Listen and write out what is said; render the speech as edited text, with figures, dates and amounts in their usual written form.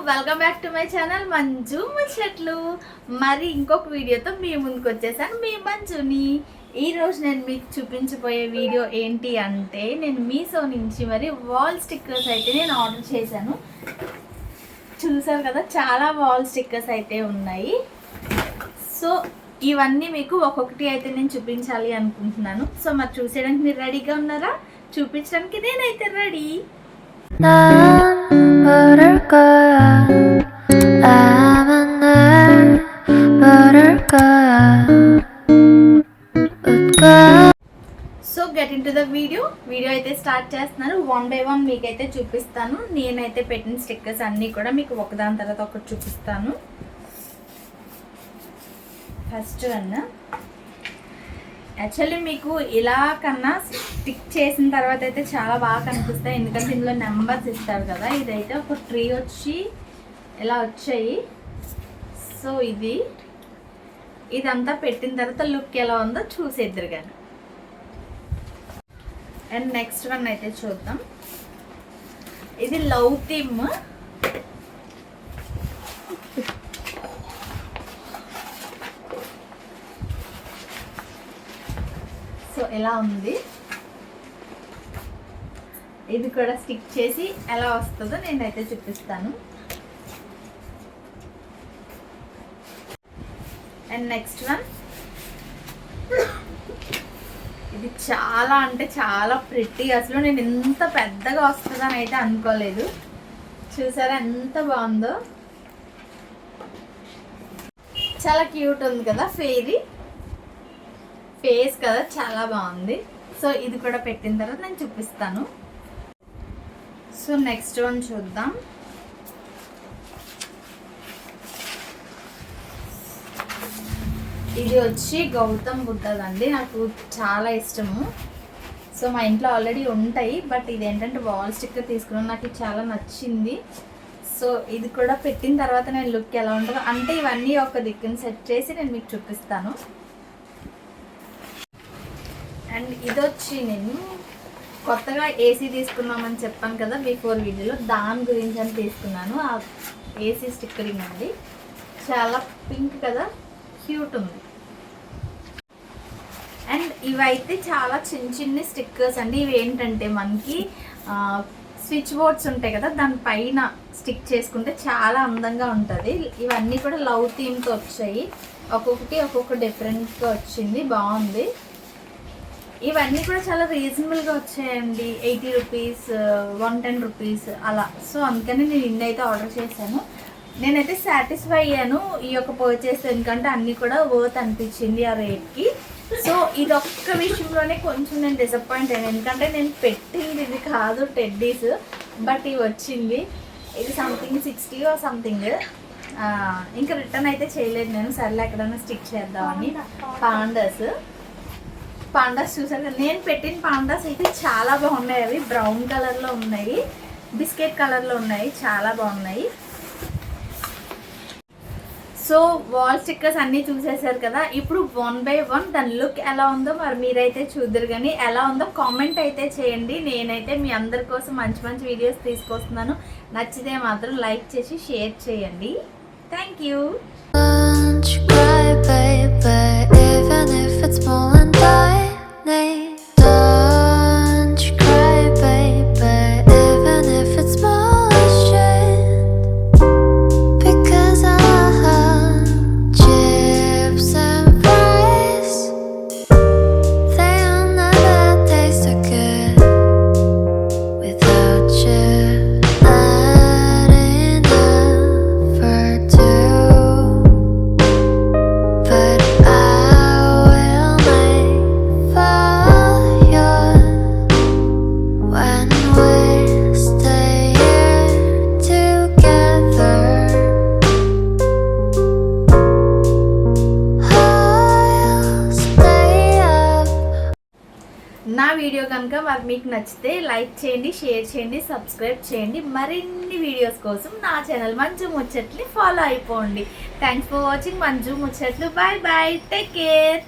Welcome back to my channel Manju ముచ్చట్లు. మరి ఇంకొక వీడియోతో మీ ముందుకు వచ్చేసాను, మీ మంజుని. ఈరోజు నేను మీకు చూపించబోయే వీడియో ఏంటి అంటే, నేను మీషో నుంచి మరి వాల్ స్టిక్కర్స్ అయితే నేను ఆర్డర్ చేశాను. చూసారు కదా, చాలా వాల్ స్టిక్కర్స్ అయితే ఉన్నాయి. సో ఇవన్నీ మీకు ఒక్కొక్కటి అయితే నేను చూపించాలి అనుకుంటున్నాను. సో మరి చూసేయడానికి మీరు రెడీగా ఉన్నారా? చూపించడానికి నేనైతే ready. So get in to the video అయితే స్టార్ట్ చేస్తున్నాను. 1 by 1 మీకైతే చూపిస్తాను. నేనైతే పెట్టిన స్టిక్కర్స్ అన్నీ కూడా మీకు ఒకదాని తర్వాత ఒకటి చూపిస్తాను. ఫస్ట్ వన్ యాక్చువల్లీ మీకు ఇలా కన్నా స్టిక్ చేసిన తర్వాత అయితే చాలా బాగా కనిపిస్తాయి, ఎందుకంటే ఇందులో నెంబర్స్ ఇస్తారు కదా. ఇదైతే ఒక ట్రీ వచ్చి ఇలా వచ్చాయి. సో ఇదంతా పెట్టిన తర్వాత లుక్ ఎలా ఉందో చూసేద్దరు కానీ. అండ్ నెక్స్ట్ వన్ అయితే చూద్దాం. ఇది లవ్ థీమ్. సో ఎలా ఉంది, ఇది కూడా స్టిక్ చేసి ఎలా వస్తుందో నేనైతే చూపిస్తాను. అండ్ నెక్స్ట్ వన్, ఇది చాలా అంటే చాలా ప్రిటీ. అసలు నేను ఎంత పెద్దగా వస్తుందని అయితే అనుకోలేదు. చూసారా ఎంత బాగుందో, చాలా క్యూట్ ఉంది కదా. ఫేస్ కదా, చాలా బాగుంది. సో ఇది కూడా పెట్టిన తర్వాత నేను చూపిస్తాను. సో నెక్స్ట్ వన్ చూద్దాం. ఇది వచ్చి గౌతమ్ బుద్ధదండి, నాకు చాలా ఇష్టము. సో మా ఇంట్లో ఆల్రెడీ ఉంటాయి, బట్ ఇది ఏంటంటే వాల్ స్టిక్కర్ తీసుకున్నాను, నాకు చాలా నచ్చింది. సో ఇది కూడా పెట్టిన తర్వాత నేను లుక్ ఎలా ఉంటుందో, అంటే ఇవన్నీ ఒక దిక్కుని సెట్ చేసి నేను మీకు చూపిస్తాను. అండ్ ఇది వచ్చి నేను కొత్తగా ఏసీ తీసుకున్నామని చెప్పాను కదా బిఫోర్ వీడియోలో, దాని గురించి అని తీసుకున్నాను. ఆ ఏసీ స్టిక్కరింగ్ అండి, చాలా పింక్ కదా, క్యూట్ ఉంది. అండ్ ఇవైతే చాలా చిన్న స్టిక్కర్స్ అండి. ఇవి ఏంటంటే మనకి స్విచ్ బోర్డ్స్ ఉంటాయి కదా, దానిపైన స్టిక్ చేసుకుంటే చాలా అందంగా ఉంటుంది. ఇవన్నీ కూడా లవ్ థీమ్తో వచ్చాయి, ఒక్కొక్కటి ఒక్కొక్క డిఫరెంట్గా వచ్చింది, బాగుంది. ఇవన్నీ కూడా చాలా రీజనబుల్గా వచ్చాయండి, 80 రూపీస్, 110 రూపీస్ అలా. సో అందుకని నేను ఇన్ని అయితే ఆర్డర్ చేశాను. నేనైతే సాటిస్ఫై అయ్యాను ఈ యొక్క పర్చేస్, ఎందుకంటే అన్నీ కూడా వర్త్ అనిపించింది ఆ రేట్కి. సో ఇది ఒక్క విషయంలోనే కొంచెం నేను డిసప్పాయింట్ అయ్యాను, ఎందుకంటే నేను పెట్టింది ఇది కాదు టెడ్డీస్, బట్ ఇవి వచ్చింది. ఇది సంథింగ్ 60 or సంథింగ్. ఇంకా రిటర్న్ అయితే చేయలేదు నేను, సర్లే ఎక్కడైనా స్టిక్ చేద్దామని. పాండాస్ చూసారు కదా, నేను పెట్టిన పాండాస్ అయితే చాలా బాగున్నాయి. అవి బ్రౌన్ కలర్లో ఉన్నాయి, బిస్కెట్ కలర్లో ఉన్నాయి, చాలా బాగున్నాయి. సో వాల్ స్టిక్కర్స్ అన్నీ చూసేసారు కదా. ఇప్పుడు 1 by 1 దాని లుక్ ఎలా ఉందో మరి మీరైతే చూద్దరు కానీ, ఎలా ఉందో కామెంట్ అయితే చేయండి. నేనైతే మీ అందరి కోసం మంచి వీడియోస్ తీసుకొస్తున్నాను. నచ్చితే మాత్రం లైక్ చేసి షేర్ చేయండి. Thank you. నా వీడియో కనుక మరి మీకు నచ్చితే లైక్ చేయండి, షేర్ చేయండి, సబ్స్క్రైబ్ చేయండి. మరిన్ని వీడియోస్ కోసం నా ఛానల్ మంజు ముచ్చట్ని ఫాలో అయిపోండి. థ్యాంక్స్ ఫర్ వాచింగ్ మంజు ముచ్చట్లు. Bye bye, take care.